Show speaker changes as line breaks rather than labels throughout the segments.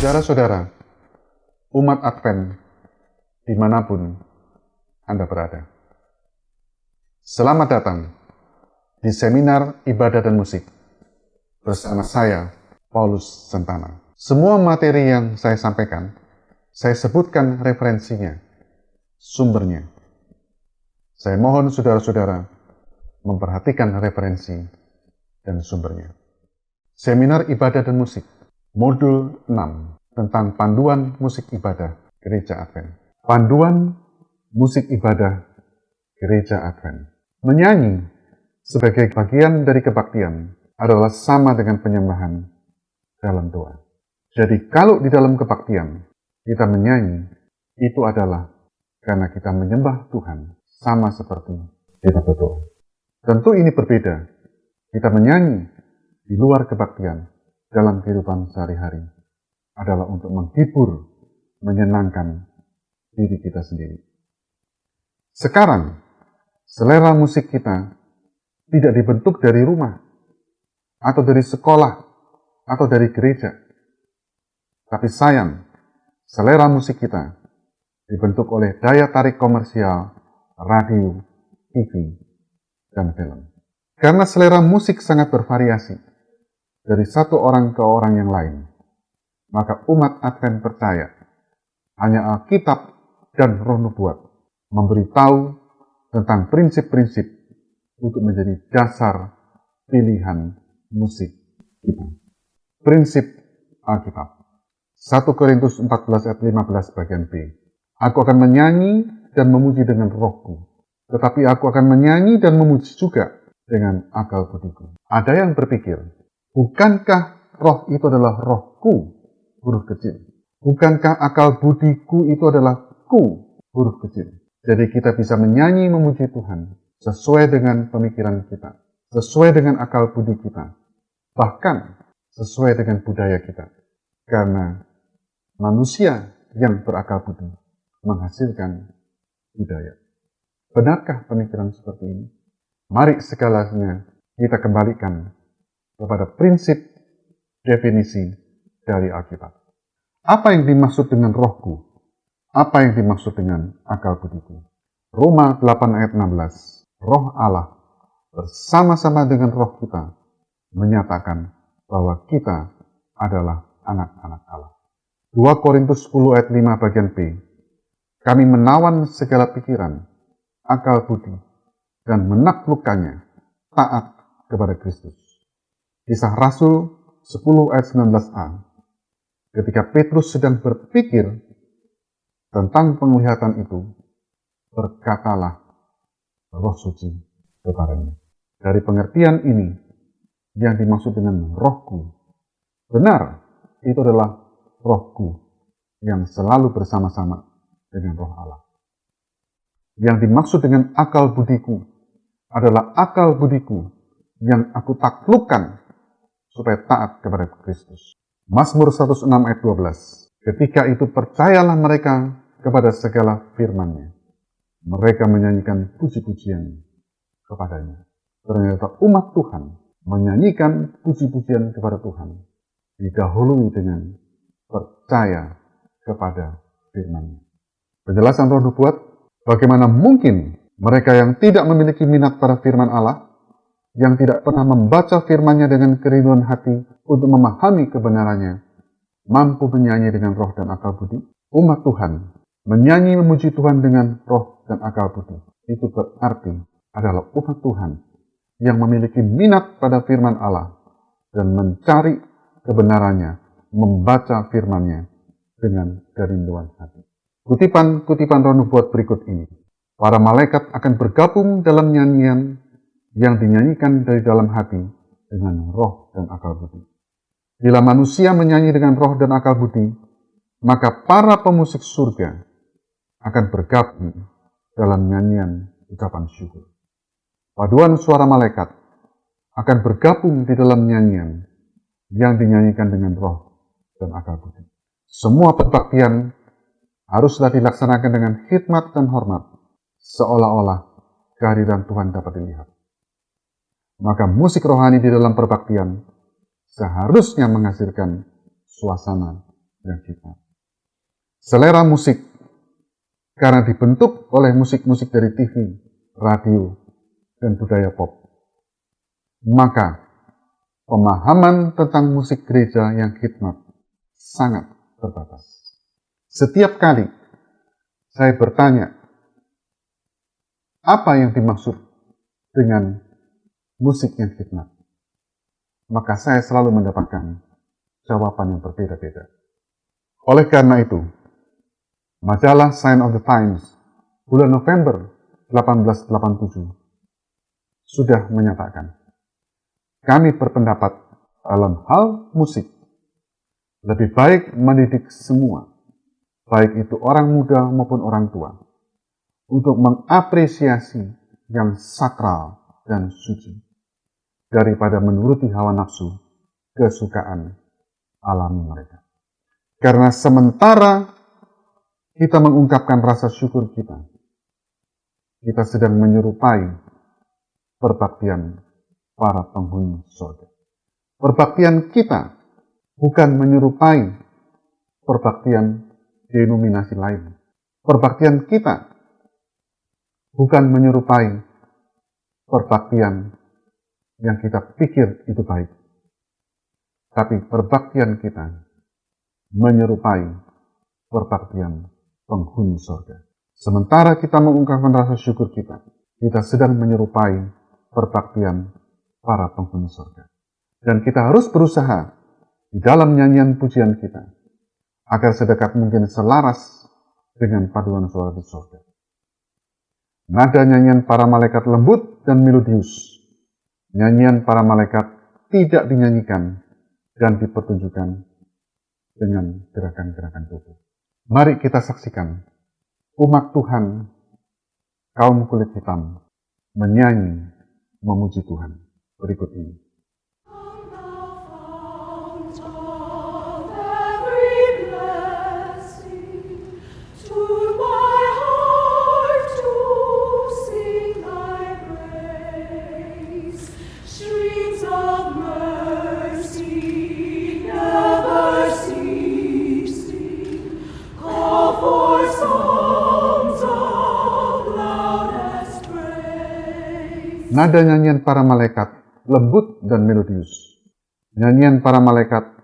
Saudara-saudara, umat Advent dimanapun Anda berada. Selamat datang di seminar ibadah dan musik bersama saya, Paulus Sentana. Semua materi yang saya sampaikan, saya sebutkan referensinya, sumbernya. Saya mohon saudara-saudara memperhatikan referensi dan sumbernya. Seminar ibadah dan musik, modul 6, tentang panduan musik ibadah Gereja Advent. Panduan musik ibadah Gereja Advent. Menyanyi sebagai bagian dari kebaktian adalah sama dengan penyembahan dalam doa. Jadi kalau di dalam kebaktian kita menyanyi, itu adalah karena kita menyembah Tuhan sama seperti kita berdoa. Tentu ini berbeda. Kita menyanyi di luar kebaktian dalam kehidupan sehari-hari adalah untuk menghibur, menyenangkan diri kita sendiri. Sekarang, selera musik kita tidak dibentuk dari rumah, atau dari sekolah, atau dari gereja. Tapi sayang, selera musik kita dibentuk oleh daya tarik komersial, radio, TV, dan film. Karena selera musik sangat bervariasi dari satu orang ke orang yang lain, maka umat Advent percaya hanya Alkitab dan Roh Nubuat memberitahu tentang prinsip-prinsip untuk menjadi dasar pilihan musik kita. Prinsip Alkitab. 1 Korintus 14 ayat 15 bagian B. Aku akan menyanyi dan memuji dengan rohku, tetapi aku akan menyanyi dan memuji juga dengan akal budiku. Ada yang berpikir, bukankah roh itu adalah rohku, huruf kecil? Bukankah akal budiku itu adalah ku, huruf kecil? Jadi kita bisa menyanyi memuji Tuhan sesuai dengan pemikiran kita, sesuai dengan akal budi kita, bahkan sesuai dengan budaya kita. Karena manusia yang berakal budi menghasilkan budaya. Benarkah pemikiran seperti ini? Mari segalanya kita kembalikan kepada prinsip definisi dari Alkitab. Apa yang dimaksud dengan rohku? Apa yang dimaksud dengan akal budiku? Roma 8 ayat 16. Roh Allah bersama-sama dengan roh kita menyatakan bahwa kita adalah anak-anak Allah. 2 Korintus 10 ayat 5 bagian B. Kami menawan segala pikiran, akal budi, dan menaklukkannya taat kepada Kristus. Kisah Rasul 10 ayat 19a. Ketika Petrus sedang berpikir tentang penglihatan itu, berkatalah Roh Suci kepadanya. Dari pengertian ini, yang dimaksud dengan rohku, benar, itu adalah rohku yang selalu bersama-sama dengan roh Allah. Yang dimaksud dengan akal budiku adalah akal budiku yang aku taklukkan supaya taat kepada Kristus. Mazmur 106 ayat 12. Ketika itu percayalah mereka kepada segala firman-Nya. Mereka menyanyikan puji-pujian kepadanya. Ternyata umat Tuhan menyanyikan puji-pujian kepada Tuhan didahului dengan percaya kepada firman-Nya. Penjelasan Roh Nubuat, bagaimana mungkin mereka yang tidak memiliki minat pada firman Allah, yang tidak pernah membaca firman-Nya dengan kerinduan hati untuk memahami kebenarannya, mampu menyanyi dengan roh dan akal budi? Umat Tuhan menyanyi memuji Tuhan dengan roh dan akal budi. Itu berarti adalah umat Tuhan yang memiliki minat pada firman Allah dan mencari kebenarannya, membaca firman-Nya dengan kerinduan hati. Kutipan Roh Nubuat berikut ini. Para malaikat akan bergabung dalam nyanyian yang dinyanyikan dari dalam hati dengan roh dan akal budi. Bila manusia menyanyi dengan roh dan akal budi, maka para pemusik surga akan bergabung dalam nyanyian ucapan syukur. Paduan suara malaikat akan bergabung di dalam nyanyian yang dinyanyikan dengan roh dan akal budi. Semua perbaktian haruslah dilaksanakan dengan khidmat dan hormat, seolah-olah kehadiran Tuhan dapat dilihat. Maka musik rohani di dalam perbaktian seharusnya menghasilkan suasana yang hikmat. Selera musik karena dibentuk oleh musik-musik dari TV, radio, dan budaya pop. Maka pemahaman tentang musik gereja yang hikmat sangat terbatas. Setiap kali saya bertanya, apa yang dimaksud dengan musik yang hikmat? Maka saya selalu mendapatkan jawaban yang berbeda-beda. Oleh karena itu, majalah Sign of the Times bulan November 1887 sudah menyatakan, kami berpendapat dalam hal musik lebih baik mendidik semua, baik itu orang muda maupun orang tua, untuk mengapresiasi yang sakral dan suci, daripada menuruti hawa nafsu, kesukaan alami mereka. Karena sementara kita mengungkapkan rasa syukur kita sedang menyerupai perbaktian para penghuni surga. Perbaktian kita bukan menyerupai perbaktian denominasi lain. Perbaktian kita bukan menyerupai perbaktian yang kita pikir itu baik. Tapi perbaktian kita menyerupai perbaktian penghuni surga. Sementara kita mengungkapkan rasa syukur kita sedang menyerupai perbaktian para penghuni surga. Dan kita harus berusaha di dalam nyanyian pujian kita agar sedekat mungkin selaras dengan paduan suara di surga. Nada nyanyian para malaikat lembut dan melodius. Nyanyian para malaikat tidak dinyanyikan dan dipertunjukkan dengan gerakan-gerakan tubuh. Mari kita saksikan umat Tuhan, kaum kulit hitam, menyanyi, memuji Tuhan. Berikut ini. Nada nyanyian para malaikat lembut dan melodius. Nyanyian para malaikat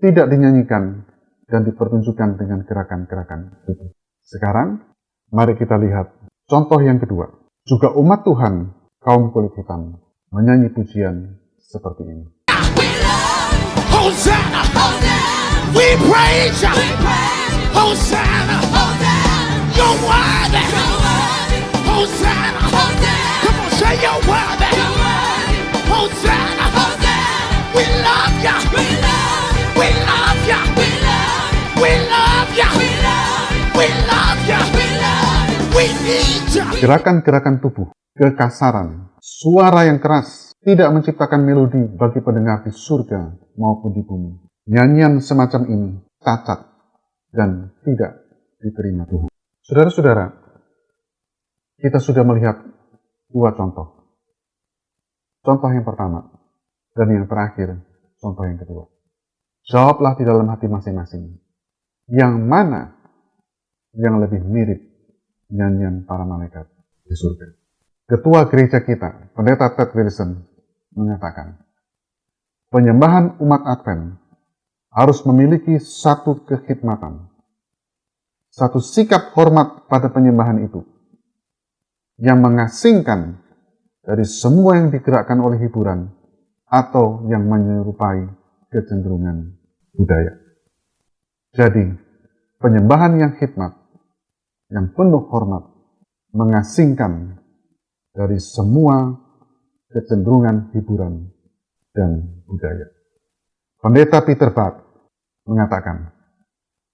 tidak dinyanyikan dan dipertunjukkan dengan gerakan-gerakan tubuh. Sekarang, mari kita lihat contoh yang kedua. Juga umat Tuhan, kaum kulit hitam, menyanyi pujian seperti ini.
Hosanna, we praise you. Hosanna, you're worthy. Hosanna, come on, say you're worthy. Hosanna, we love you. We love you. We love you. We love you. We need you.
Gerakan-gerakan tubuh, kekasaran, suara yang keras tidak menciptakan melodi bagi pendengar di surga maupun di bumi. Nyanyian semacam ini cacat dan tidak diterima Tuhan. Saudara-saudara, kita sudah melihat dua contoh. Contoh yang pertama dan yang terakhir, contoh yang kedua. Jawablah di dalam hati masing-masing. Yang mana yang lebih mirip nyanyian para malaikat di surga? Ketua gereja kita, Pendeta Ted Wilson, menyatakan, penyembahan umat Advent harus memiliki satu kekhidmatan, satu sikap hormat pada penyembahan itu, yang mengasingkan dari semua yang digerakkan oleh hiburan atau yang menyerupai kecenderungan budaya. Jadi, penyembahan yang hikmat, yang penuh hormat, mengasingkan dari semua kecenderungan hiburan dan budaya. Pendeta Peter Buck mengatakan,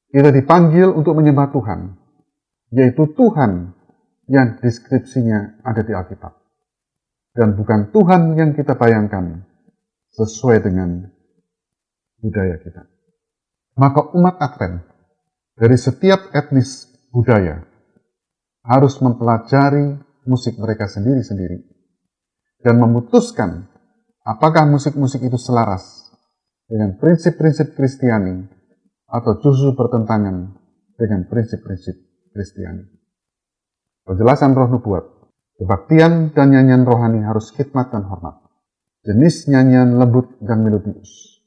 kita dipanggil untuk menyembah Tuhan, yaitu Tuhan yang deskripsinya ada di Alkitab, dan bukan Tuhan yang kita bayangkan sesuai dengan budaya kita. Maka umat Advent dari setiap etnis budaya harus mempelajari musik mereka sendiri-sendiri dan memutuskan apakah musik-musik itu selaras dengan prinsip-prinsip Kristiani atau justru bertentangan dengan prinsip-prinsip Kristiani. Penjelasan roh nubuat, kebaktian dan nyanyian rohani harus khidmat dan hormat. Jenis nyanyian lembut dan melodius,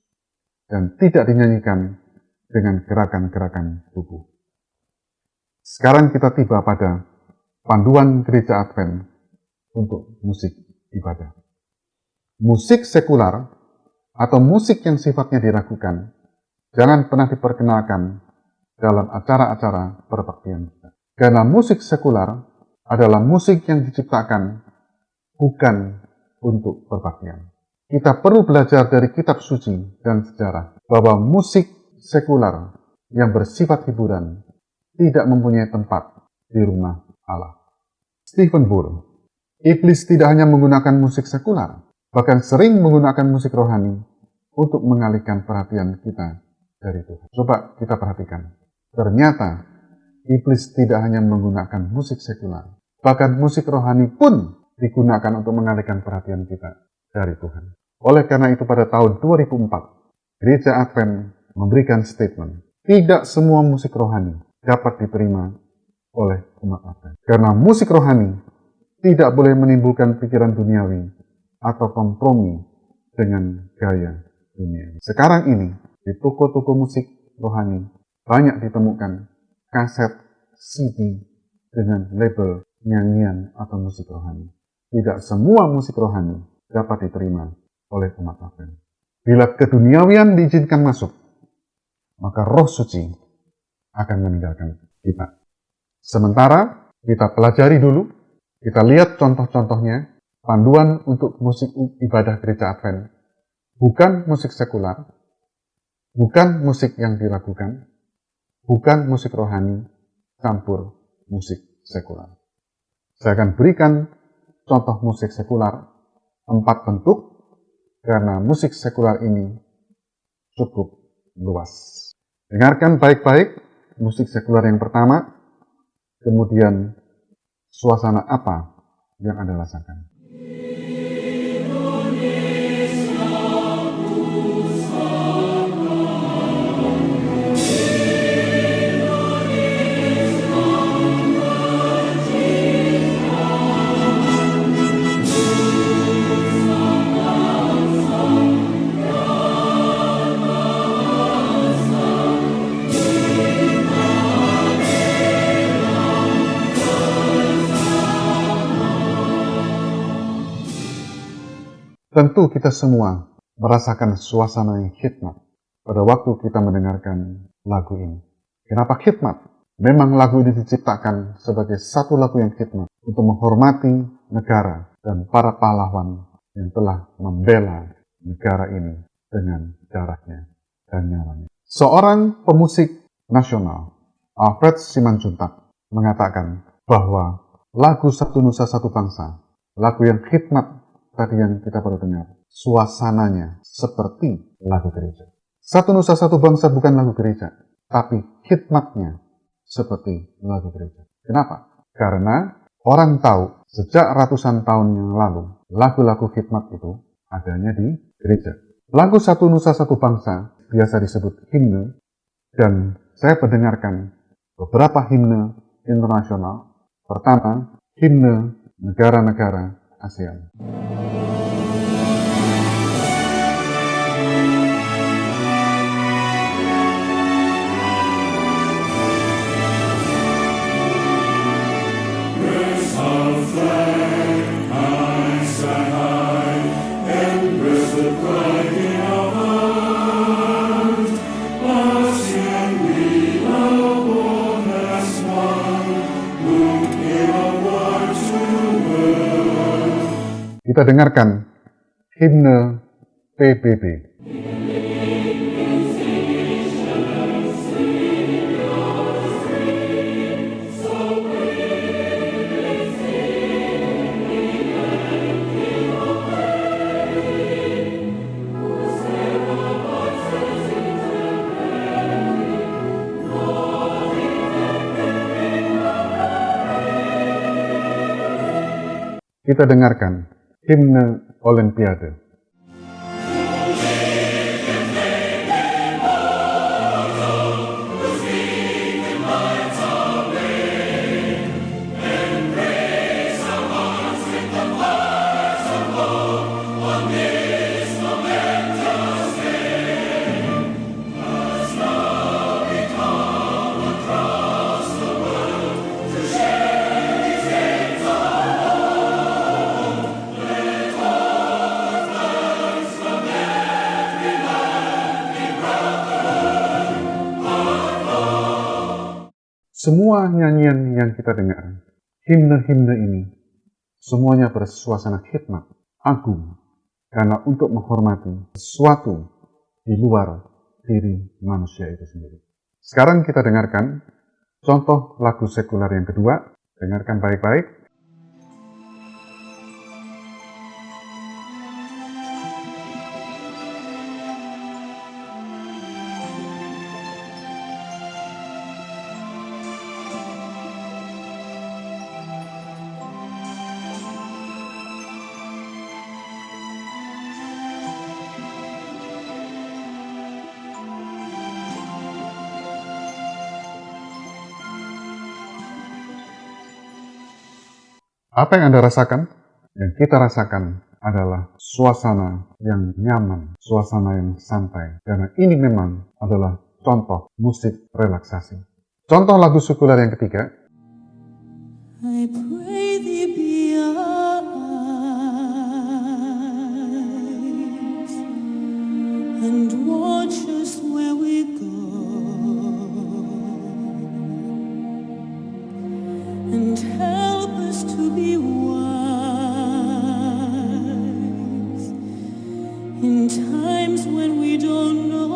dan tidak dinyanyikan dengan gerakan-gerakan tubuh. Sekarang kita tiba pada panduan gereja Advent untuk musik ibadah. Musik sekular atau musik yang sifatnya diragukan jangan pernah diperkenalkan dalam acara-acara perbaktian kita. Karena musik sekular adalah musik yang diciptakan bukan untuk perbaktian. Kita perlu belajar dari kitab suci dan sejarah bahwa musik sekular yang bersifat hiburan tidak mempunyai tempat di rumah Allah. Stephen Bull, iblis tidak hanya menggunakan musik sekular, bahkan sering menggunakan musik rohani untuk mengalihkan perhatian kita dari Tuhan. Coba kita perhatikan. Ternyata iblis tidak hanya menggunakan musik sekular, bahkan musik rohani pun digunakan untuk mengalihkan perhatian kita dari Tuhan. Oleh karena itu pada tahun 2004, Gereja Advent memberikan statement, tidak semua musik rohani dapat diterima oleh umat Advent. Karena musik rohani tidak boleh menimbulkan pikiran duniawi atau kompromi dengan gaya dunia. Sekarang ini, di toko-toko musik rohani, banyak ditemukan kaset CD dengan label nyanyian atau musik rohani. Tidak semua musik rohani dapat diterima oleh umat Advent. Bila keduniawian diizinkan masuk, maka roh suci akan meninggalkan kita. Sementara kita pelajari dulu, kita lihat contoh-contohnya, panduan untuk musik ibadah gereja Advent. Bukan musik sekular, bukan musik yang diragukan, bukan musik rohani, campur musik sekular. Saya akan berikan contoh musik sekular 4 bentuk, karena musik sekular ini cukup luas. Dengarkan baik-baik musik sekular yang pertama, kemudian suasana apa yang Anda rasakan. Tentu kita semua merasakan suasana yang khidmat pada waktu kita mendengarkan lagu ini. Kenapa khidmat? Memang lagu ini diciptakan sebagai satu lagu yang khidmat untuk menghormati negara dan para pahlawan yang telah membela negara ini dengan darahnya dan nyawanya. Seorang pemusik nasional, Alfred Simanjuntak, mengatakan bahwa lagu Satu Nusa Satu Bangsa, lagu yang khidmat tadi yang kita baru dengar, suasananya seperti lagu gereja. Satu Nusa Satu Bangsa bukan lagu gereja, tapi khidmatnya seperti lagu gereja. Kenapa? Karena orang tahu sejak ratusan tahun yang lalu, lagu-lagu khidmat itu adanya di gereja. Lagu Satu Nusa Satu Bangsa biasa disebut himne, dan saya mendengarkan beberapa himne internasional. Pertama, himne negara-negara ASEAN. Kita dengarkan himne PBB. Kita dengarkan himne Olimpiade. Semua nyanyian yang kita dengar, himne-himne ini, semuanya bersuasana khidmat agung karena untuk menghormati sesuatu di luar diri manusia itu sendiri. Sekarang kita dengarkan contoh lagu sekuler yang kedua. Dengarkan baik-baik. Apa yang Anda rasakan? Yang kita rasakan adalah suasana yang nyaman, suasana yang santai. Karena ini memang adalah contoh musik relaksasi. Contoh lagu sekuler yang ketiga.
I pray thee be eyes and watch us where we go, and help us to be wise in times when we don't know.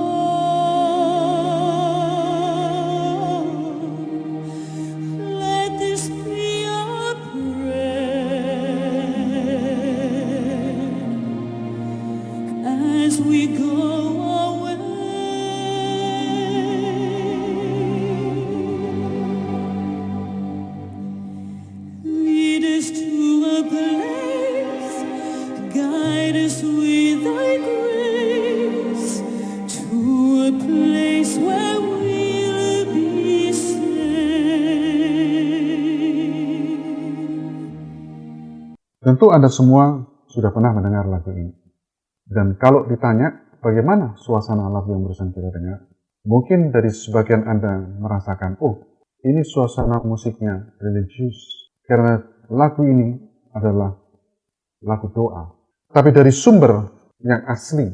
Let this be our prayer as we go our way. Lead us to a place, guide us with thy grace, to a place where we'll be safe.
Tentu Anda semua sudah pernah mendengar lagu ini. Dan kalau ditanya bagaimana suasana lagu yang barusan kita dengar, mungkin dari sebagian Anda merasakan, oh ini suasana musiknya religius. Karena lagu ini adalah lagu doa. Tapi dari sumber yang asli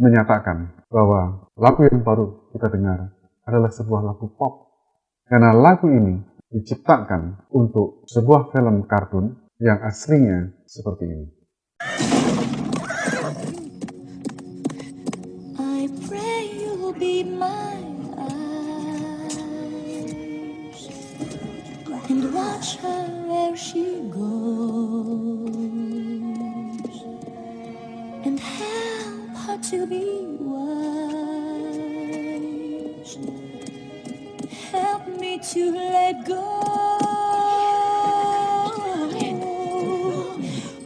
menyatakan bahwa lagu yang baru kita dengar adalah sebuah lagu pop. Karena lagu ini diciptakan untuk sebuah film kartun yang aslinya seperti ini.
I pray you'll be my eyes and watch her where she goes, and help her to be wise. Help me to let go.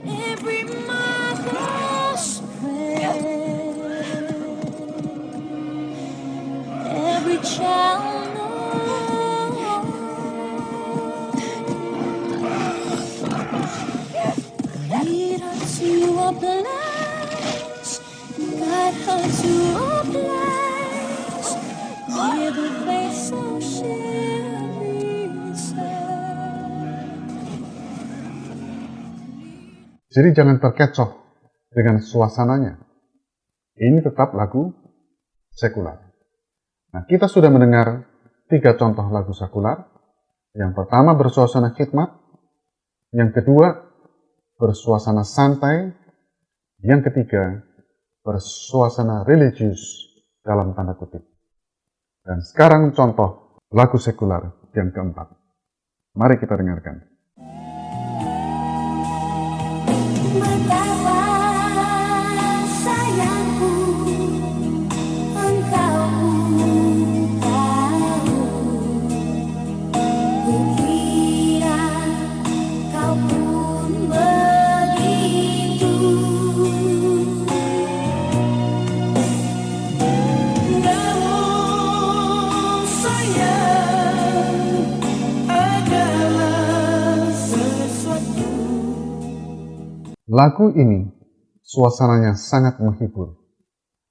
Every mother's prayer, every child knows. Lead her to a place, guide her to a place, where the face so she'll be safe.
Jadi jangan terkecoh dengan suasananya. Ini tetap lagu sekular. Nah, kita sudah mendengar 3 contoh lagu sekular. Yang pertama bersuasana khidmat, yang kedua bersuasana santai, yang ketiga bersuasana religius dalam tanda kutip. Dan sekarang contoh lagu sekular yang keempat. Mari kita dengarkan.
Betapa sayangku engkau tahu, kukira kau pun begitu. Namun sayang adalah sesuatu.
Lagu ini suasananya sangat menghibur.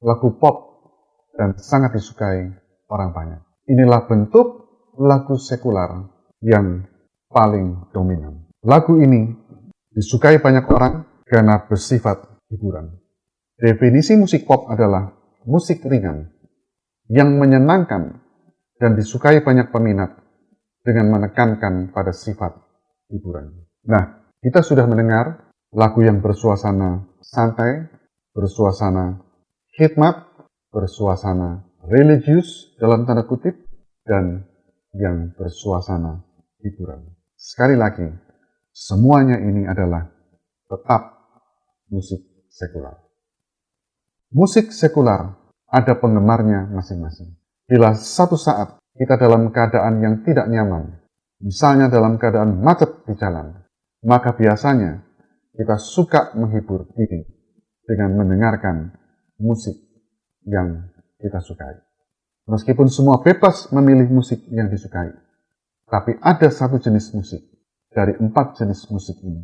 Lagu pop dan sangat disukai orang banyak. Inilah bentuk lagu sekular yang paling dominan. Lagu ini disukai banyak orang karena bersifat hiburan. Definisi musik pop adalah musik ringan yang menyenangkan dan disukai banyak peminat dengan menekankan pada sifat hiburan. Nah, kita sudah mendengar lagu yang bersuasana santai, bersuasana khidmat, bersuasana religius dalam tanda kutip, dan yang bersuasana hiburan. Sekali lagi, semuanya ini adalah tetap musik sekular. Musik sekular ada penggemarnya masing-masing. Bila satu saat kita dalam keadaan yang tidak nyaman, misalnya dalam keadaan macet di jalan, maka biasanya kita suka menghibur diri dengan mendengarkan musik yang kita sukai. Meskipun semua bebas memilih musik yang disukai, tapi ada satu jenis musik dari 4 jenis musik ini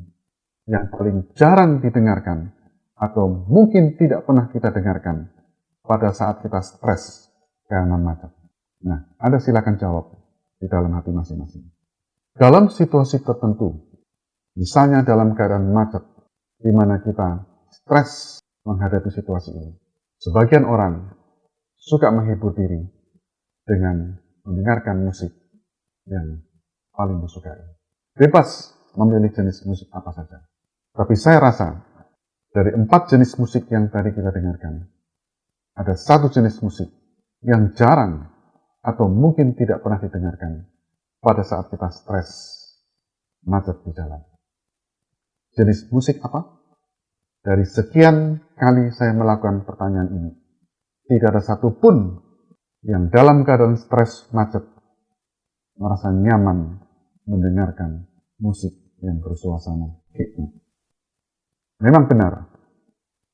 yang paling jarang didengarkan atau mungkin tidak pernah kita dengarkan pada saat kita stres karena macet. Nah, Anda silakan jawab di dalam hati masing-masing. Dalam situasi tertentu, misalnya dalam keadaan macet, di mana kita stres menghadapi situasi ini, sebagian orang suka menghibur diri dengan mendengarkan musik yang paling disukai. Bebas memilih jenis musik apa saja. Tapi saya rasa, dari 4 jenis musik yang tadi kita dengarkan, ada satu jenis musik yang jarang atau mungkin tidak pernah didengarkan pada saat kita stres macet di jalan. Jenis musik apa? Dari sekian kali saya melakukan pertanyaan ini, tidak ada satupun yang dalam keadaan stres macet merasa nyaman mendengarkan musik yang bersuasana khidmat. Memang benar,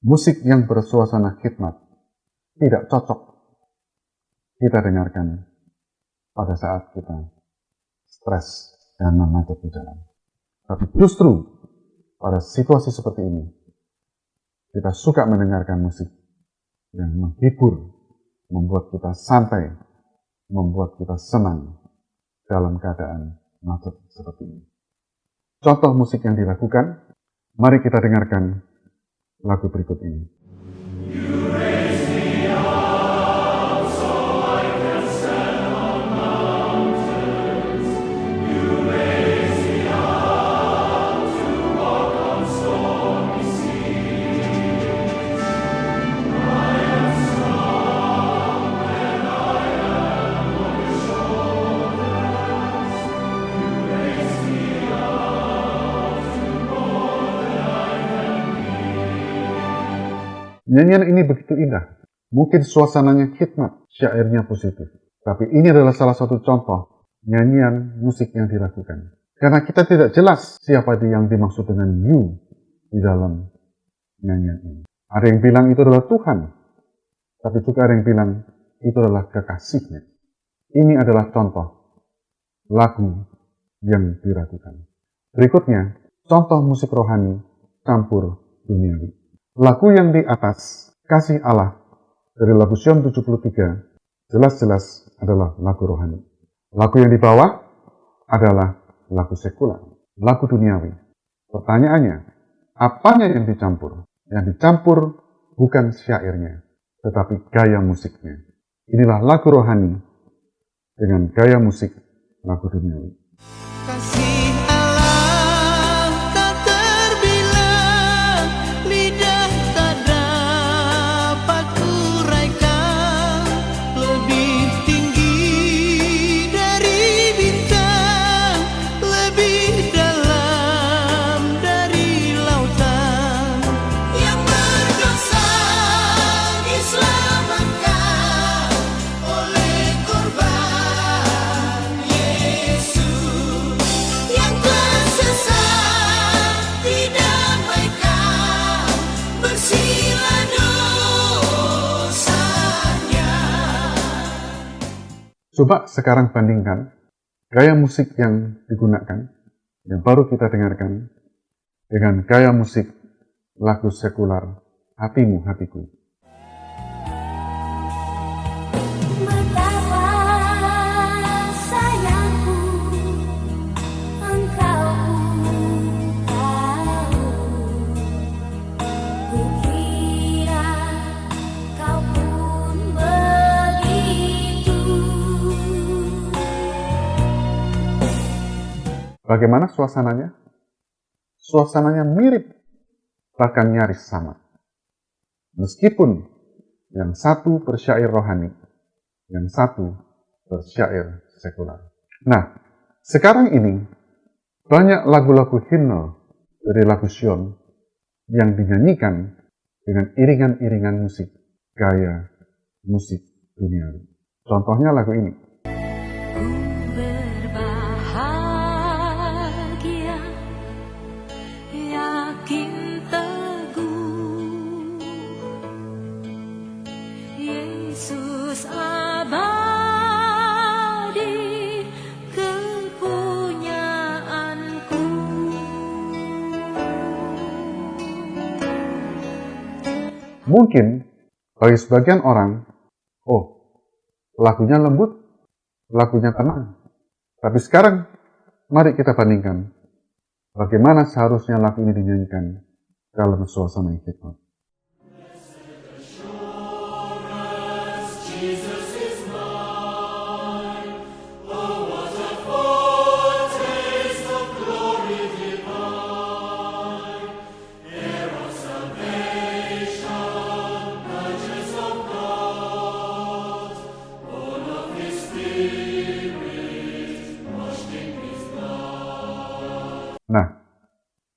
musik yang bersuasana khidmat tidak cocok kita dengarkan pada saat kita stres dan macet di jalan. Tapi justru pada situasi seperti ini, kita suka mendengarkan musik yang menghibur, membuat kita santai, membuat kita senang dalam keadaan macet seperti ini. Contoh musik yang dilakukan, mari kita dengarkan lagu berikut ini. Nyanyian ini begitu indah. Mungkin suasananya khidmat, syairnya positif. Tapi ini adalah salah satu contoh nyanyian musik yang dilakukan. Karena kita tidak jelas siapa yang dimaksud dengan you di dalam nyanyian ini. Ada yang bilang itu adalah Tuhan. Tapi juga ada yang bilang itu adalah kekasihnya. Ini adalah contoh lagu yang diragukan. Berikutnya, contoh musik rohani campur duniawi. Lagu yang di atas, Kasih Allah, dari lagu Sion 73, jelas-jelas adalah lagu rohani. Lagu yang di bawah adalah lagu sekular, lagu duniawi. Pertanyaannya, apanya yang dicampur? Yang dicampur bukan syairnya, tetapi gaya musiknya. Inilah lagu rohani dengan gaya musik lagu duniawi.
Kasih Allah tak terbilang, lidah tak dapat uraikan, lebih tinggi dari bintang, lebih dalam dari lautan. Yang berdosa diselamatkan oleh korban Yesus, yang tersesat didamaikan, bersihlah dosanya.
Coba sekarang bandingkan gaya musik yang digunakan, yang baru kita dengarkan, dengan gaya musik lagu sekular Hatimu Hatiku.
Betapa sayangku engkau tahu, kukira kau pun begitu.
Bagaimana suasananya? Suasananya mirip, bahkan nyaris sama. Meskipun yang satu bersyair rohani, yang satu bersyair sekular. Nah, sekarang ini banyak lagu-lagu himne dari lagu Sion yang dinyanyikan dengan iringan-iringan musik, gaya musik duniawi. Contohnya lagu ini.
Ku berbahagia, yakin teguh, Yesus abadi, kepunyaanku.
Mungkin bagi sebagian orang, oh, lagunya lembut, lagunya tenang. Tapi sekarang, mari kita bandingkan bagaimana seharusnya lagu ini dinyanyikan dalam suasana hikmat. Nah,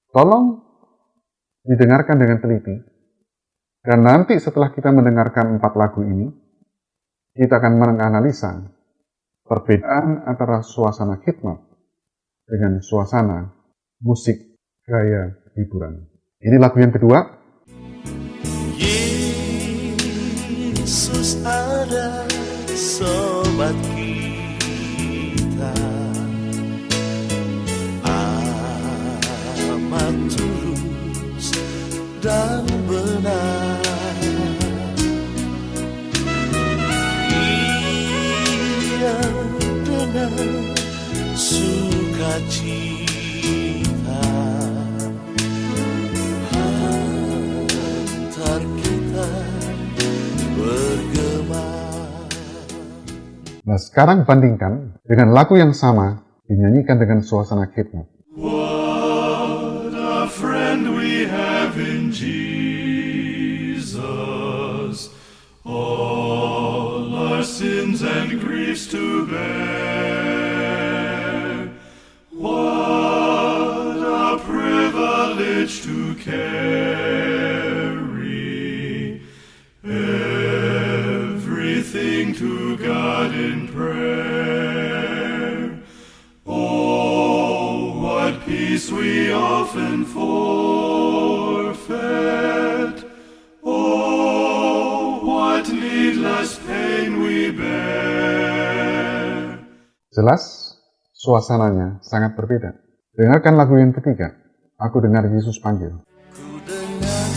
tolong didengarkan dengan teliti, dan nanti setelah kita mendengarkan 4 lagu ini, kita akan menganalisa perbedaan antara suasana hikmat dengan suasana musik gaya hiburan. Ini lagu yang kedua.
Yesus ada sobat kita, amat tulus dan benar. Ia dengan sukacita hantar kita bergema.
Nah, sekarang bandingkan dengan lagu yang sama dinyanyikan dengan suasana hikmat.
What a friend we have in Jesus, all our sins and griefs to bear. What a privilege to carry everything to God in prayer. Oh, what peace we often forfeit. Oh, what needless pain we bear.
Jelas, suasananya sangat berbeda. Dengarkan lagu yang ketiga, Aku Dengar Yesus Panggil.
Ku dengar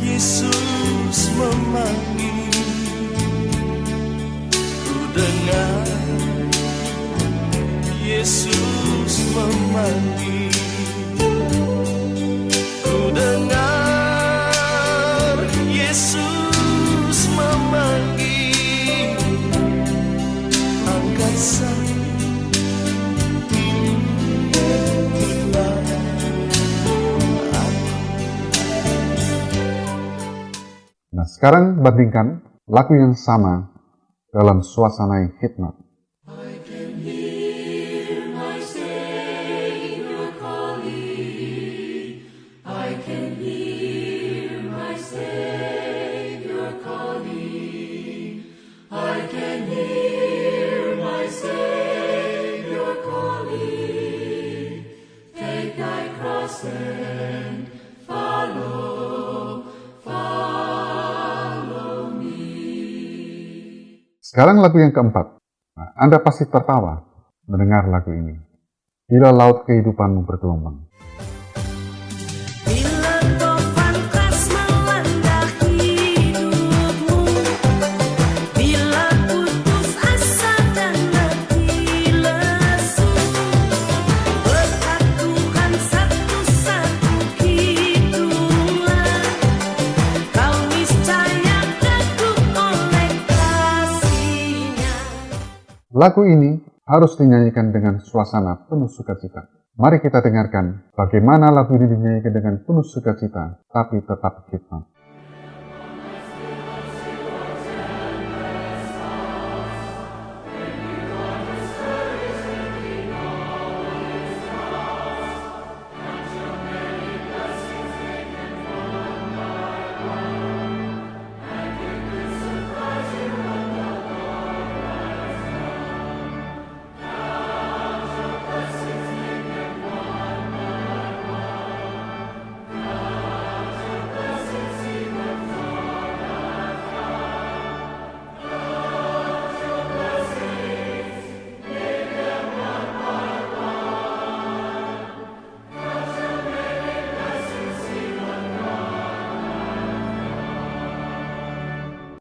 Yesus memanggil. Ku dengar Yesus memanggil. Ku dengar Yesus memanggil. Angkat sayap, ikutlah aku.
Nah, sekarang bandingkan lagu yang sama dalam suasana yang hikmat. Sekarang lagu yang keempat. Nah, Anda pasti tertawa mendengar lagu ini. Bila laut kehidupanmu bergelombang.
Bila topan keras melanda hidupmu, bila putus asa dan letih lesu, berkat Tuhan satu-satu hitunglah, kau niscaya teguh oleh kasih-Nya.
Lagu ini harus dinyanyikan dengan suasana penuh sukacita. Mari kita dengarkan bagaimana lagu ini dinyanyikan dengan penuh sukacita, tapi tetap hikmat.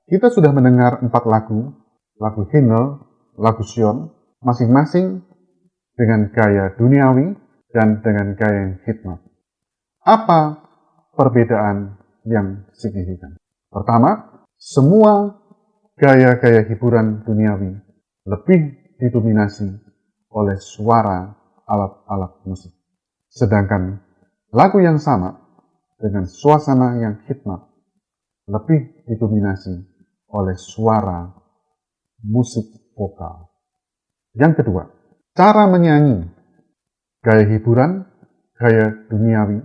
Kita sudah mendengar 4 lagu himne, lagu Sion, masing-masing dengan gaya duniawi dan dengan gaya yang hikmat. Apa perbedaan yang signifikan? Pertama, semua gaya-gaya hiburan duniawi lebih didominasi oleh suara alat-alat musik. Sedangkan lagu yang sama dengan suasana yang hikmat lebih didominasi oleh suara musik vokal. Yang kedua, cara menyanyi, gaya hiburan, gaya duniawi,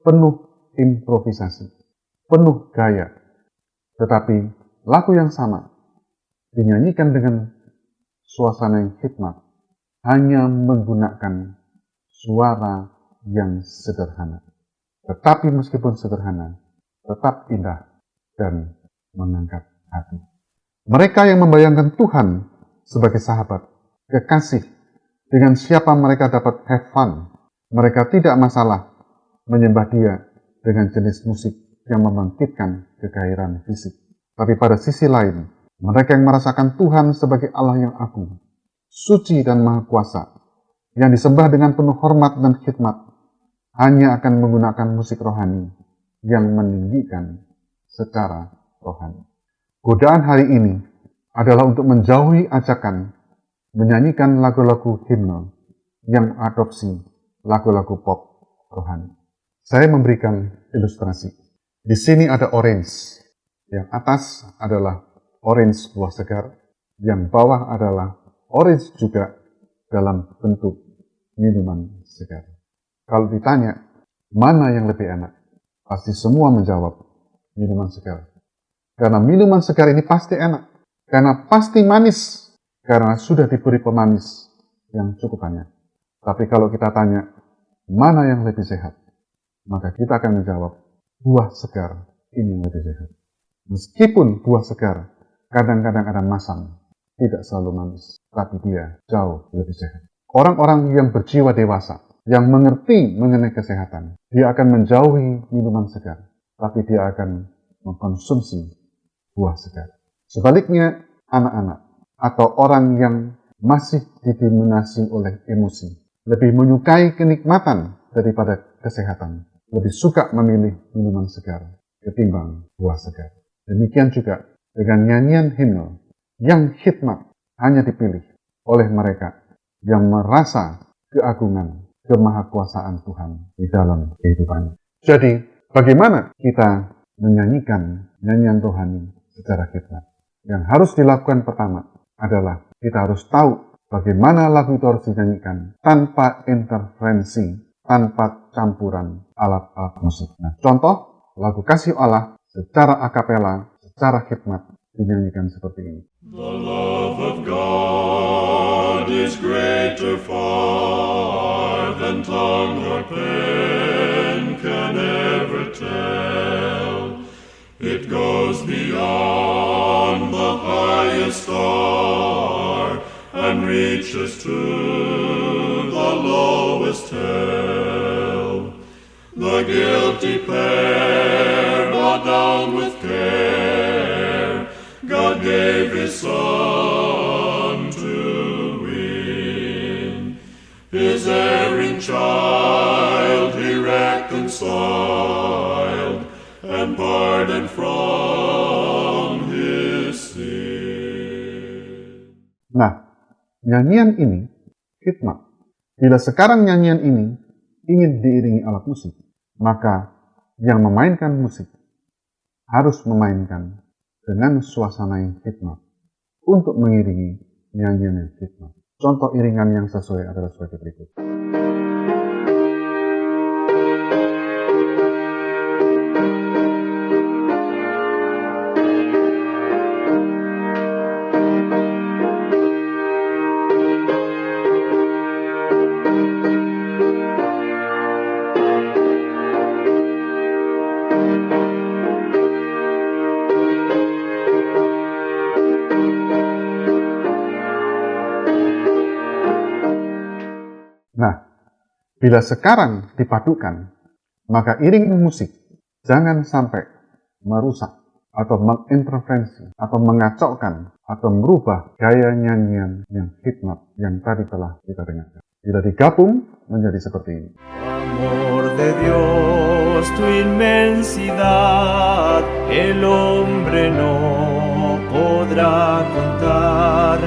penuh improvisasi, penuh gaya. Tetapi lagu yang sama dinyanyikan dengan suasana yang hikmat, hanya menggunakan suara yang sederhana. Tetapi meskipun sederhana, tetap indah dan mengangkat hati. Mereka yang membayangkan Tuhan sebagai sahabat, kekasih, dengan siapa mereka dapat have fun. Mereka tidak masalah menyembah Dia dengan jenis musik yang membangkitkan kegairan fisik. Tapi pada sisi lain, mereka yang merasakan Tuhan sebagai Allah yang agung, suci dan maha kuasa, yang disembah dengan penuh hormat dan khidmat, hanya akan menggunakan musik rohani yang meninggikan secara rohani. Godaan hari ini adalah untuk menjauhi ajakan menyanyikan lagu-lagu himne yang adopsi lagu-lagu pop rohani. Saya memberikan ilustrasi. Di sini ada orange. Yang atas adalah orange buah segar. Yang bawah adalah orange juga dalam bentuk minuman segar. Kalau ditanya, mana yang lebih enak? Pasti semua menjawab, minuman segar. Karena minuman segar ini pasti enak. Karena pasti manis. Karena sudah diberi pemanis yang cukup banyak. Tapi kalau kita tanya, mana yang lebih sehat? Maka kita akan menjawab, buah segar ini yang lebih sehat. Meskipun buah segar kadang-kadang ada masam, tidak selalu manis. Tapi dia jauh lebih sehat. Orang-orang yang berjiwa dewasa, yang mengerti mengenai kesehatan, dia akan menjauhi minuman segar. Tapi dia akan mengkonsumsi buah segar. Sebaliknya, anak-anak atau orang yang masih didominasi oleh emosi, lebih menyukai kenikmatan daripada kesehatan, lebih suka memilih minuman segar ketimbang buah segar. Demikian juga dengan nyanyian himne yang hikmat hanya dipilih oleh mereka yang merasa keagungan, kemahakuasaan Tuhan di dalam kehidupannya. Jadi, bagaimana kita menyanyikan nyanyian rohani secara hikmat? Yang harus dilakukan pertama adalah kita harus tahu bagaimana lagu itu harus dinyanyikan tanpa intervensi, tanpa campuran alat-alat musik. Nah, contoh lagu Kasih Allah secara akapela, secara hikmat dinyanyikan seperti ini.
The love of God is greater far than tongue or pen can ever tell. It goes beyond the highest star and reaches to the lowest hell. The guilty pair bowed down with care. God gave His Son to win. His erring child He reconciled and pardoned from his sin.
Nah, Nyanyian ini khidmat. Bila sekarang nyanyian ini ingin diiringi alat musik, maka yang memainkan musik harus memainkan dengan suasana yang khidmat untuk mengiringi nyanyian yang khidmat. Contoh iringan yang sesuai adalah sebagai berikut. Nah, bila sekarang dipadukan, maka iringan musik jangan sampai merusak atau mengintervensi atau mengacaukan atau merubah gaya nyanyian yang khidmat yang tadi telah kita dengarkan. Bila digabung menjadi seperti ini.
Amor de Dios, tu inmensidad, el hombre no podrá contar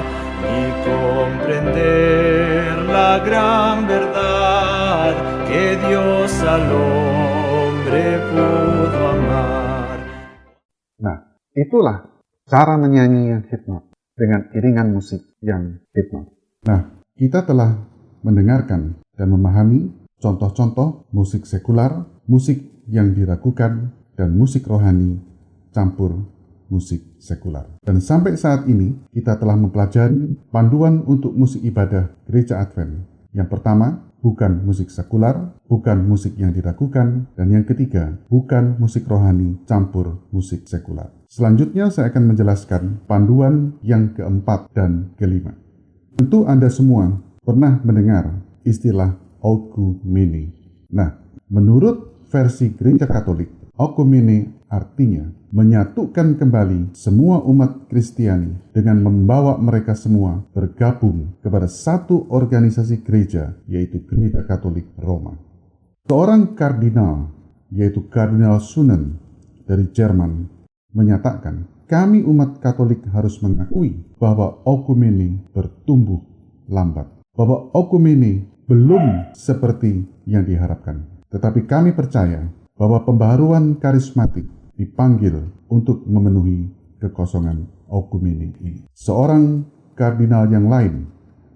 ni comprender la gran verdad que Dios al hombre pudo amar.
Nah, itulah cara menyanyi yang khidmat dengan iringan musik yang khidmat. Nah, kita telah mendengarkan dan memahami contoh-contoh musik sekular, musik yang diragukan, dan musik rohani campur musik sekular. Dan sampai saat ini, kita telah mempelajari panduan untuk musik ibadah Gereja Advent. Yang pertama, bukan musik sekular, bukan musik yang diragukan, dan yang ketiga, bukan musik rohani campur musik sekular. Selanjutnya, saya akan menjelaskan panduan yang keempat dan kelima. Tentu Anda semua pernah mendengar istilah oikumene. Nah, menurut versi Gereja Katolik, oikumene artinya menyatukan kembali semua umat Kristiani dengan membawa mereka semua bergabung kepada satu organisasi gereja, yaitu Gereja Katolik Roma. Seorang kardinal, yaitu Kardinal Sunan dari Jerman, menyatakan, kami umat Katolik harus mengakui bahwa oikumene bertumbuh lambat, bahwa oikumene belum seperti yang diharapkan. Tetapi kami percaya bahwa pembaharuan karismatik dipanggil untuk memenuhi kekosongan oikumene ini. Seorang kardinal yang lain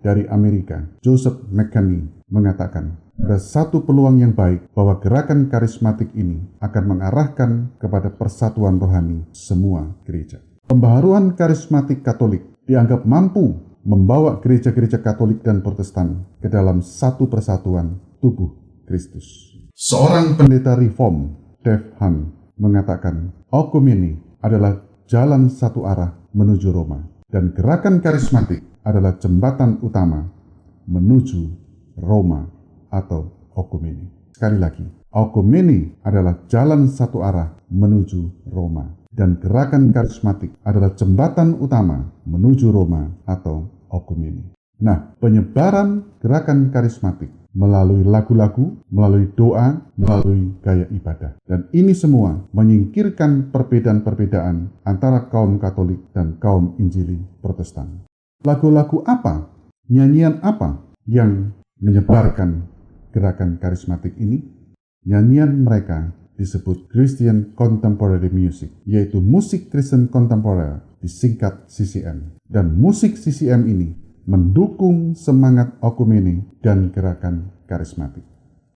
dari Amerika, Joseph McCanney, mengatakan, ada satu peluang yang baik bahwa gerakan karismatik ini akan mengarahkan kepada persatuan rohani semua gereja. Pembaharuan karismatik Katolik dianggap mampu membawa gereja-gereja Katolik dan Protestan ke dalam satu persatuan tubuh Kristus. Seorang pendeta reform, Dave Hunt, mengatakan oikumene adalah jalan satu arah menuju Roma, dan gerakan karismatik adalah jembatan utama menuju Roma atau oikumene. Sekali lagi, oikumene adalah jalan satu arah menuju Roma, dan gerakan karismatik adalah jembatan utama menuju Roma atau oikumene. Nah, penyebaran gerakan karismatik melalui lagu-lagu, melalui doa, melalui gaya ibadah. Dan ini semua menyingkirkan perbedaan-perbedaan antara kaum Katolik dan kaum Injili Protestan. Lagu-lagu apa, nyanyian apa yang menyebarkan gerakan karismatik ini? Nyanyian mereka disebut Christian Contemporary Music, yaitu musik Kristen kontemporer, disingkat CCM. Dan musik CCM ini mendukung semangat oikumene dan gerakan karismatik.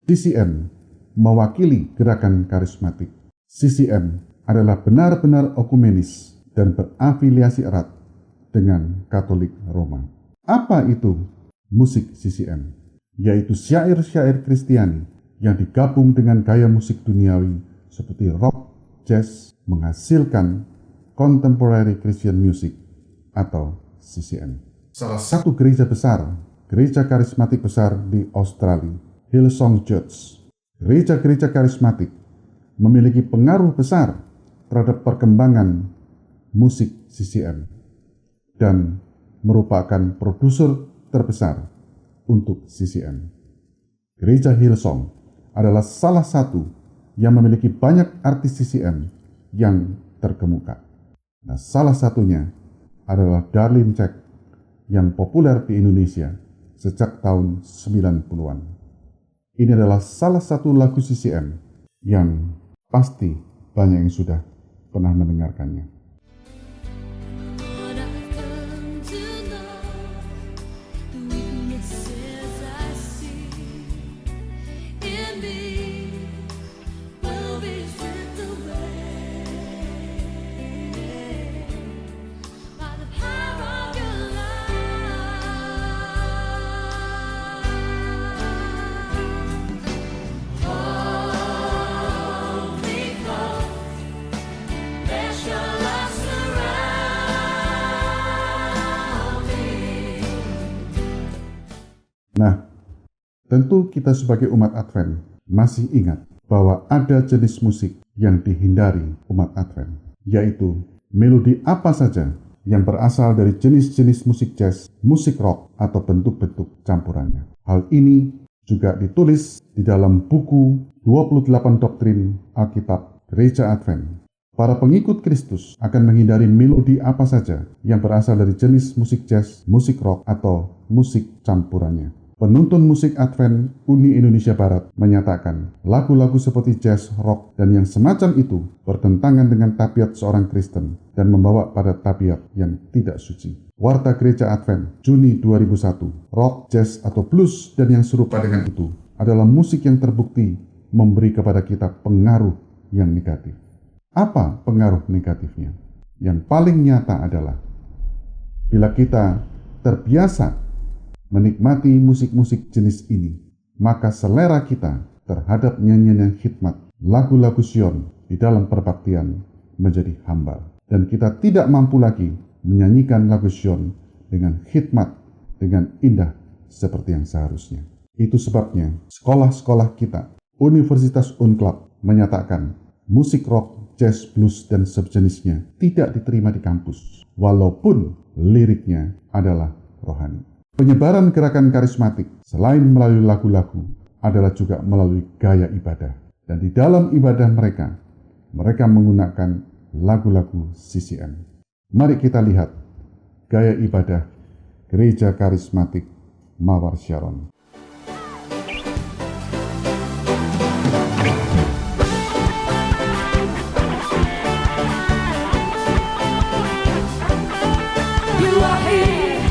CCM mewakili gerakan karismatik. CCM adalah benar-benar oikumenis dan berafiliasi erat dengan Katolik Roma. Apa itu musik CCM? Yaitu syair-syair Kristiani yang digabung dengan gaya musik duniawi seperti rock, jazz, menghasilkan Contemporary Christian Music atau CCM. Salah satu gereja besar, gereja karismatik besar di Australia, Hillsong Church. Gereja-gereja karismatik memiliki pengaruh besar terhadap perkembangan musik CCM dan merupakan produser terbesar untuk CCM. Gereja Hillsong adalah salah satu yang memiliki banyak artis CCM yang terkemuka. Nah, salah satunya adalah Darlene Zschech yang populer di Indonesia sejak tahun 90-an. Ini adalah salah satu lagu CCM yang pasti banyak yang sudah pernah mendengarkannya.
Lord, I've come to know the weaknesses I see in me will be stripped away by the power of your love. Hold me close, let your love surround me.
Nah, tentu kita sebagai umat Advent masih ingat bahwa ada jenis musik yang dihindari umat Advent, yaitu melodi apa saja yang berasal dari jenis-jenis musik jazz, musik rock, atau bentuk-bentuk campurannya. Hal ini juga ditulis di dalam buku 28 Doktrin Alkitab Gereja Advent. Para pengikut Kristus akan menghindari melodi apa saja yang berasal dari jenis musik jazz, musik rock, atau musik campurannya. Penuntun musik Advent Uni Indonesia Barat menyatakan lagu-lagu seperti jazz, rock, dan yang semacam itu bertentangan dengan tabiat seorang Kristen dan membawa pada tabiat yang tidak suci. Warta Gereja Advent Juni 2001, rock, jazz, atau blues dan yang serupa dengan itu adalah musik yang terbukti memberi kepada kita pengaruh yang negatif. Apa pengaruh negatifnya? Yang paling nyata adalah bila kita terbiasa menikmati musik-musik jenis ini, maka selera kita terhadap nyanyian yang hikmat, lagu-lagu Sion di dalam perbaktian menjadi hambar. Dan kita tidak mampu lagi menyanyikan lagu Sion dengan hikmat, dengan indah seperti yang seharusnya. Itu sebabnya sekolah-sekolah kita, Universitas Unclub menyatakan musik rock, jazz, blues, dan sejenisnya tidak diterima di kampus, walaupun liriknya adalah rohani. Penyebaran gerakan karismatik selain melalui lagu-lagu adalah juga melalui gaya ibadah. Dan di dalam ibadah mereka menggunakan lagu-lagu CCM. Mari kita lihat gaya ibadah Gereja Karismatik Mawar Sharon.
You are here,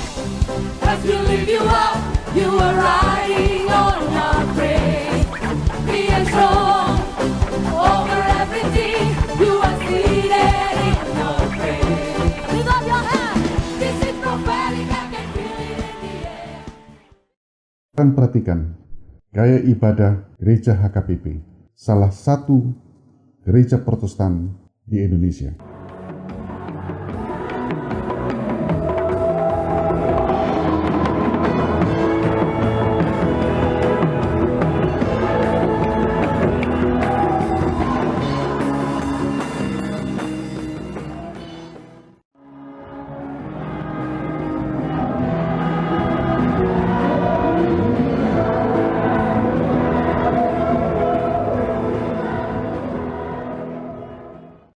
as we lift you up. You are riding on our praise. Be strong over everything. You are seated in your praise. Lift up your hands. This is prophetic. I can feel it in the air.
Dan perhatikan gaya ibadah Gereja HKBP, salah satu gereja Protestan di Indonesia.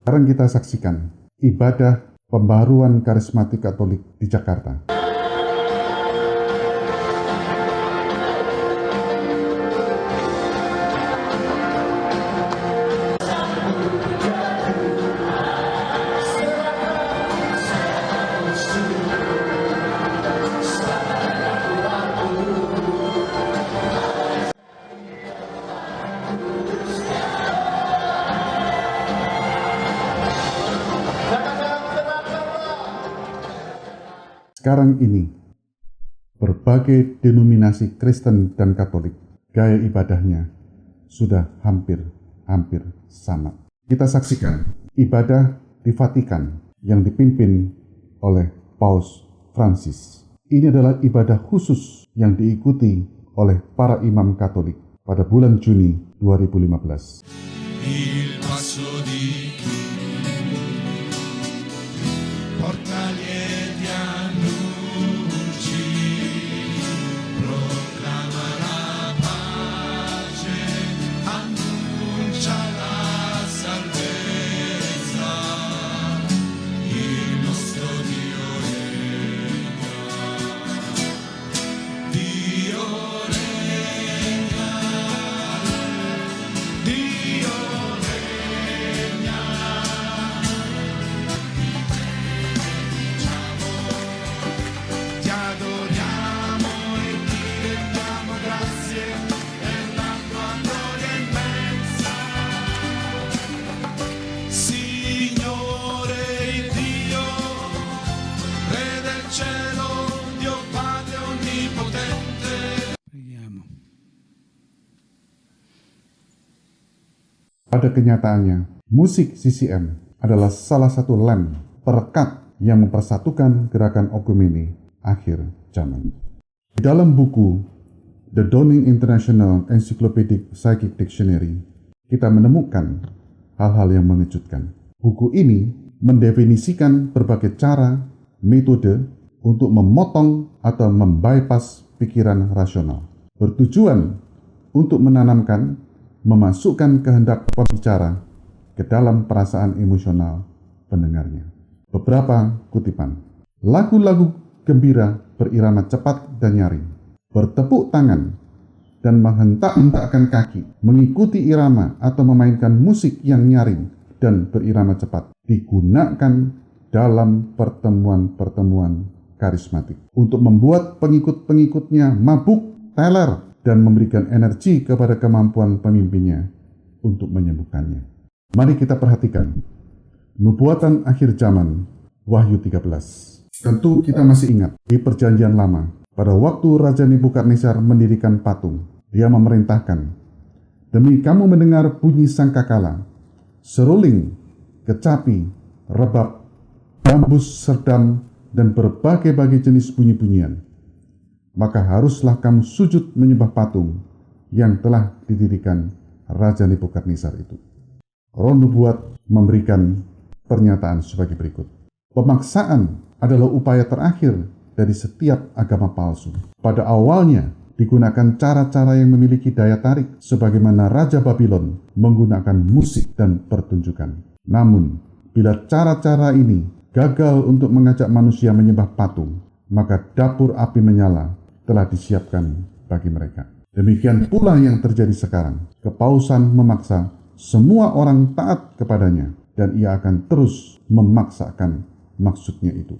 Sekarang kita saksikan ibadah pembaruan karismatik Katolik di Jakarta. Sekarang ini, berbagai denominasi Kristen dan Katolik, gaya ibadahnya sudah hampir sama. Kita saksikan ibadah di Vatikan yang dipimpin oleh Paus Francis. Ini adalah ibadah khusus yang diikuti oleh para imam Katolik pada bulan Juni 2015.
Il passo di chi porta lieti annunci, proclama la pace, annuncia la salvezza, il nostro Dio regna.
Pada kenyataannya, musik CCM adalah salah satu lem perekat yang mempersatukan gerakan ekumene akhir zaman. Di dalam buku The Downing International Encyclopedic Psychic Dictionary, kita menemukan hal-hal yang mengejutkan. Buku ini mendefinisikan berbagai cara, metode untuk memotong atau membypass pikiran rasional, bertujuan untuk menanamkan, memasukkan kehendak pembicara ke dalam perasaan emosional pendengarnya. Beberapa kutipan. Lagu-lagu gembira berirama cepat dan nyaring, bertepuk tangan dan menghentak-hentakkan kaki, mengikuti irama atau memainkan musik yang nyaring dan berirama cepat, digunakan dalam pertemuan-pertemuan karismatik untuk membuat pengikut-pengikutnya mabuk, teler, dan memberikan energi kepada kemampuan pemimpinnya untuk menyembuhkannya. Mari kita perhatikan nubuatan akhir zaman, Wahyu 13. Tentu kita masih ingat di Perjanjian Lama, pada waktu Raja Nebukadnezar mendirikan patung, dia memerintahkan, demi kamu mendengar bunyi sangkakala, seruling, kecapi, rebab, gambus, serdam, dan berbagai-bagai jenis bunyi-bunyian, maka haruslah kamu sujud menyembah patung yang telah didirikan Raja Nebukadnezar itu. Roh nubuat memberikan pernyataan sebagai berikut. Pemaksaan adalah upaya terakhir dari setiap agama palsu. Pada awalnya digunakan cara-cara yang memiliki daya tarik, sebagaimana Raja Babylon menggunakan musik dan pertunjukan. Namun, bila cara-cara ini gagal untuk mengajak manusia menyembah patung, maka dapur api menyala telah disiapkan bagi mereka. Demikian pula yang terjadi sekarang. Kepausan memaksa semua orang taat kepadanya, dan ia akan terus memaksakan maksudnya itu.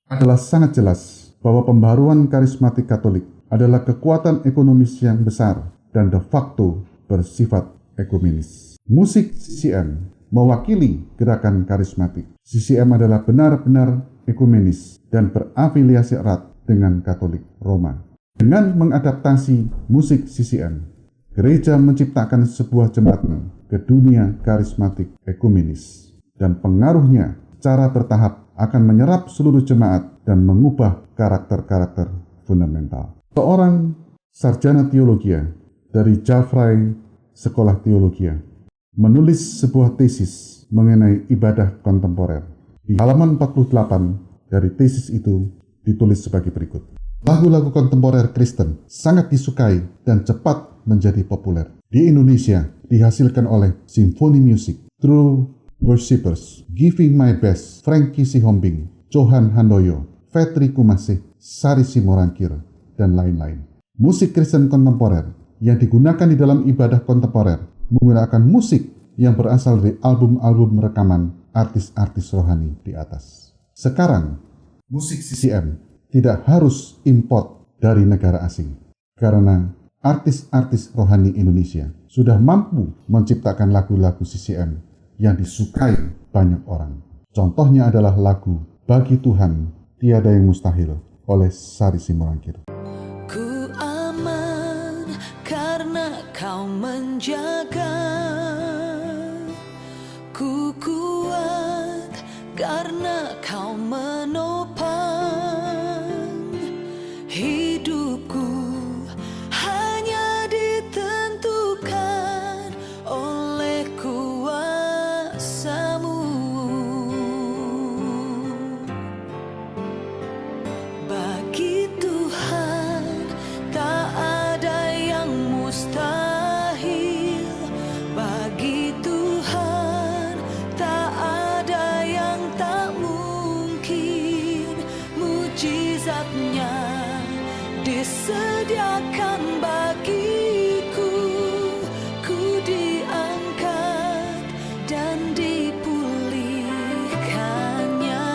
Adalah sangat jelas bahwa pembaruan karismatik Katolik adalah kekuatan ekonomis yang besar dan de facto bersifat ekumenis. Musik CCM mewakili gerakan karismatik. CCM adalah benar-benar ekumenis dan berafiliasi erat dengan Katolik Roma. Dengan mengadaptasi musik CCM, gereja menciptakan sebuah jembatan ke dunia karismatik ekumenis, dan pengaruhnya secara bertahap akan menyerap seluruh jemaat dan mengubah karakter-karakter fundamental. Seorang sarjana teologia dari Javrai Sekolah Teologia menulis sebuah tesis mengenai ibadah kontemporer. Di halaman 48 dari tesis itu ditulis sebagai berikut. Lagu-lagu kontemporer Kristen sangat disukai dan cepat menjadi populer. Di Indonesia dihasilkan oleh Symphony Music, True Worshippers, Giving My Best, Frankie Sihombing, Johan Handoyo, Fetri Kumasih, Sari Simorangkir, dan lain-lain. Musik Kristen kontemporer yang digunakan di dalam ibadah kontemporer menggunakan musik yang berasal dari album-album rekaman artis-artis rohani di atas. Sekarang, musik CCM tidak harus import dari negara asing, karena artis-artis rohani Indonesia sudah mampu menciptakan lagu-lagu CCM yang disukai banyak orang. Contohnya adalah lagu Bagi Tuhan Tiada Yang Mustahil oleh Sari Simorangkir.
Ku aman karena kau menjaga, ku kuat karena kau menopang hidupku. Hanya ditentukan oleh kuasa-Mu. Bagi Tuhan tak ada yang mustahil. Bagi Tuhan tak ada yang tak mungkin. Mujizatnya disediakan bagiku. Ku diangkat dan dipulihkannya.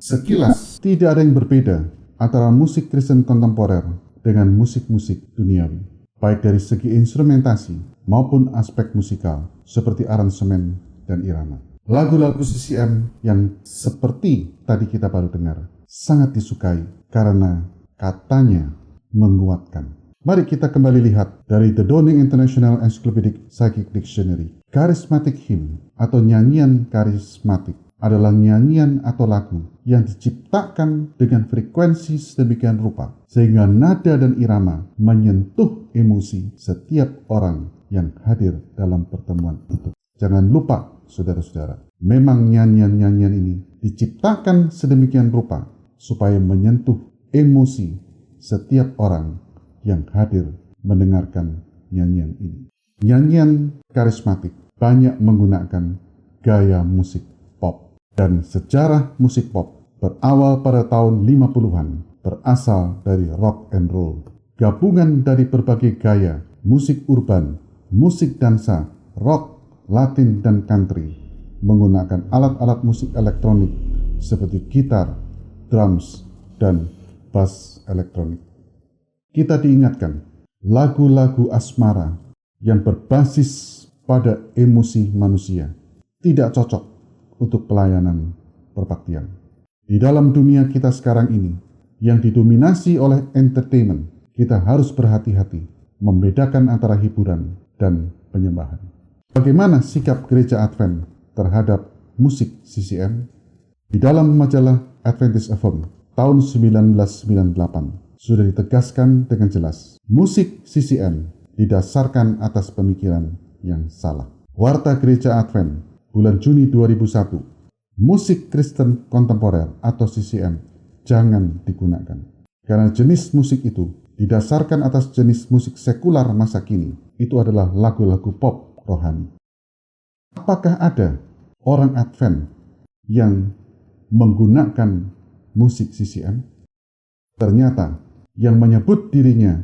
Sekilas, tidak ada yang berbeda antara musik Kristen kontemporer dengan musik-musik duniawi, baik dari segi instrumentasi maupun aspek musikal, seperti aransemen dan irama. Lagu-lagu CCM yang seperti tadi kita baru dengar sangat disukai karena katanya menguatkan. Mari kita kembali lihat dari The Downing International Encyclopedic Psychic Dictionary. Charismatic hymn atau nyanyian karismatik adalah nyanyian atau lagu yang diciptakan dengan frekuensi sedemikian rupa sehingga nada dan irama menyentuh emosi setiap orang yang hadir dalam pertemuan itu. Jangan lupa, saudara-saudara, memang nyanyian-nyanyian ini diciptakan sedemikian rupa supaya menyentuh emosi setiap orang yang hadir mendengarkan nyanyian ini. Nyanyian karismatik banyak menggunakan gaya musik pop, dan sejarah musik pop berawal pada tahun 50-an berasal dari rock and roll. Gabungan dari berbagai gaya musik urban, musik dansa, rock, latin, dan country menggunakan alat-alat musik elektronik seperti gitar, drums, dan bass elektronik. Kita diingatkan lagu-lagu asmara yang berbasis pada emosi manusia tidak cocok untuk pelayanan perbaktian. Di dalam dunia kita sekarang ini yang didominasi oleh entertainment, kita harus berhati-hati membedakan antara hiburan dan penyembahan. Bagaimana sikap gereja Advent terhadap musik CCM? Di dalam majalah Adventist Affirm tahun 1998 sudah ditegaskan dengan jelas, musik CCM didasarkan atas pemikiran yang salah. Warta Gereja Advent bulan Juni 2001, musik Kristen kontemporer atau CCM jangan digunakan karena jenis musik itu didasarkan atas jenis musik sekular masa kini. Itu adalah lagu-lagu pop rohani. Apakah ada orang Advent yang menggunakan musik CCM? Ternyata yang menyebut dirinya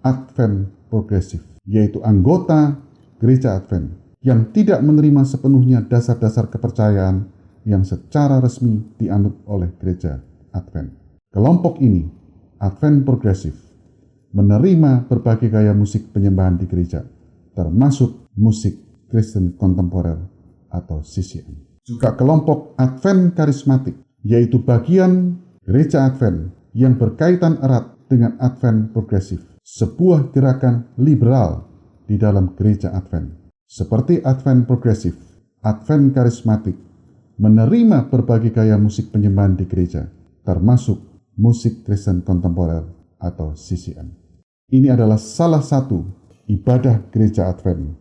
Advent progresif, yaitu anggota Gereja Advent yang tidak menerima sepenuhnya dasar-dasar kepercayaan yang secara resmi dianut oleh Gereja Advent. Kelompok ini, Advent progresif, menerima berbagai gaya musik penyembahan di gereja, termasuk musik Kristen kontemporer atau CCM. Juga kelompok Advent karismatik, yaitu bagian Gereja Advent yang berkaitan erat dengan Advent progresif, sebuah gerakan liberal di dalam Gereja Advent. Seperti Advent progresif, Advent karismatik menerima berbagai gaya musik penyembahan di gereja, termasuk musik Kristen kontemporer atau CCM. Ini adalah salah satu ibadah Gereja Advent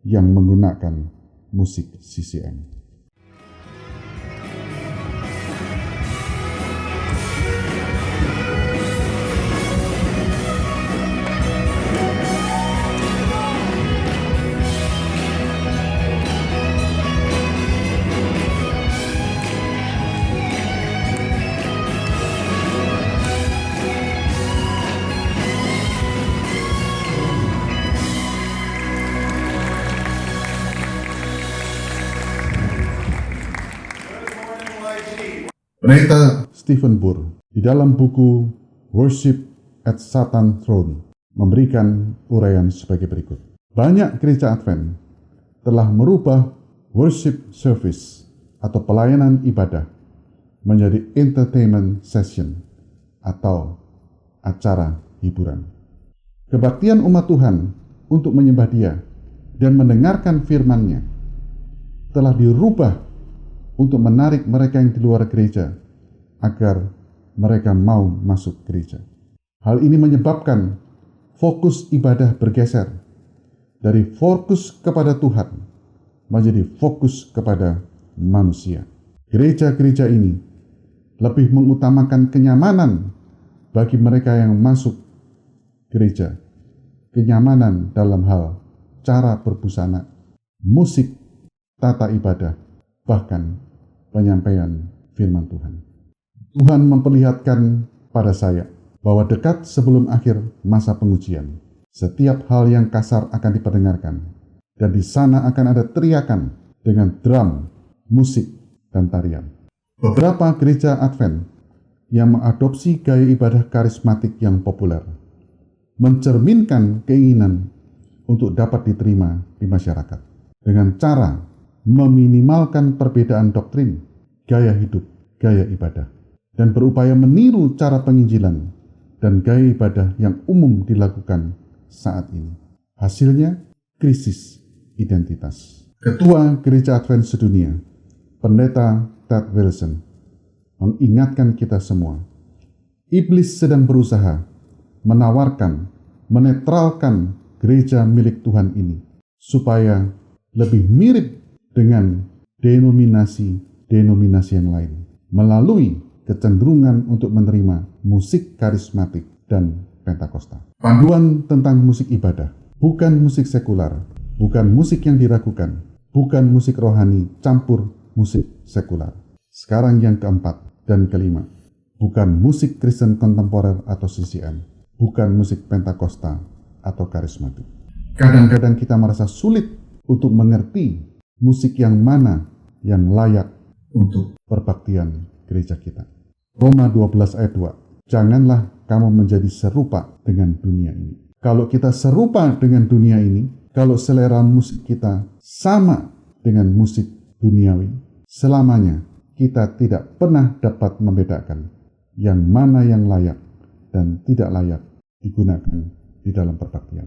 yang menggunakan musik CCM. Pendeta Stephen Burr di dalam buku Worship at Satan's Throne memberikan uraian sebagai berikut. Banyak gereja Advent telah merubah worship service atau pelayanan ibadah menjadi entertainment session atau acara hiburan. Kebaktian umat Tuhan untuk menyembah Dia dan mendengarkan firman-Nya telah dirubah untuk menarik mereka yang di luar gereja agar mereka mau masuk gereja. Hal ini menyebabkan fokus ibadah bergeser dari fokus kepada Tuhan menjadi fokus kepada manusia. Gereja-gereja ini lebih mengutamakan kenyamanan bagi mereka yang masuk gereja, kenyamanan dalam hal cara berbusana, musik, tata ibadah, bahkan penyampaian firman Tuhan. Tuhan memperlihatkan pada saya bahwa dekat sebelum akhir masa pengujian, setiap hal yang kasar akan diperdengarkan, dan di sana akan ada teriakan dengan drum, musik, dan tarian. Beberapa gereja Advent yang mengadopsi gaya ibadah karismatik yang populer mencerminkan keinginan untuk dapat diterima di masyarakat dengan cara meminimalkan perbedaan doktrin, gaya hidup, gaya ibadah, dan berupaya meniru cara penginjilan dan gaya ibadah yang umum dilakukan saat ini. Hasilnya, krisis identitas. Ketua Gereja Advent Sedunia, Pendeta Ted Wilson, mengingatkan kita semua, iblis sedang berusaha menawarkan, menetralkan gereja milik Tuhan ini, supaya lebih mirip dengan denominasi yang lain, melalui kecenderungan untuk menerima musik karismatik dan Pentakosta. Panduan tentang musik ibadah, bukan musik sekular, bukan musik yang diragukan, bukan musik rohani campur musik sekular. Sekarang yang keempat dan kelima, bukan musik Kristen kontemporer atau CCM, bukan musik Pentakosta atau karismatik. Kadang-kadang kita merasa sulit untuk mengerti musik yang mana yang layak untuk perbaktian gereja kita. Roma 12 ayat 2, janganlah kamu menjadi serupa dengan dunia ini. Kalau kita serupa dengan dunia ini, kalau selera musik kita sama dengan musik duniawi, selamanya kita tidak pernah dapat membedakan yang mana yang layak dan tidak layak digunakan di dalam perbaktian.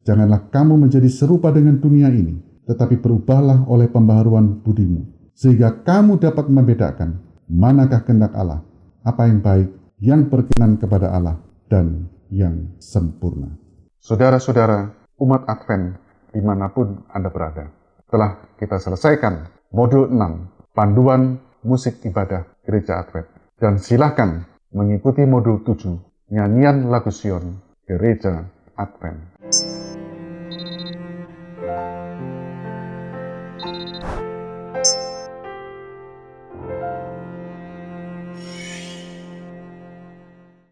Janganlah kamu menjadi serupa dengan dunia ini, tetapi berubahlah oleh pembaharuan budimu, sehingga kamu dapat membedakan manakah kehendak Allah, apa yang baik, yang berkenan kepada Allah, dan yang sempurna. Saudara-saudara, umat Advent dimanapun Anda berada, telah kita selesaikan modul 6, panduan musik ibadah Gereja Advent. Dan silakan mengikuti modul 7, nyanyian lagu Sion Gereja Advent.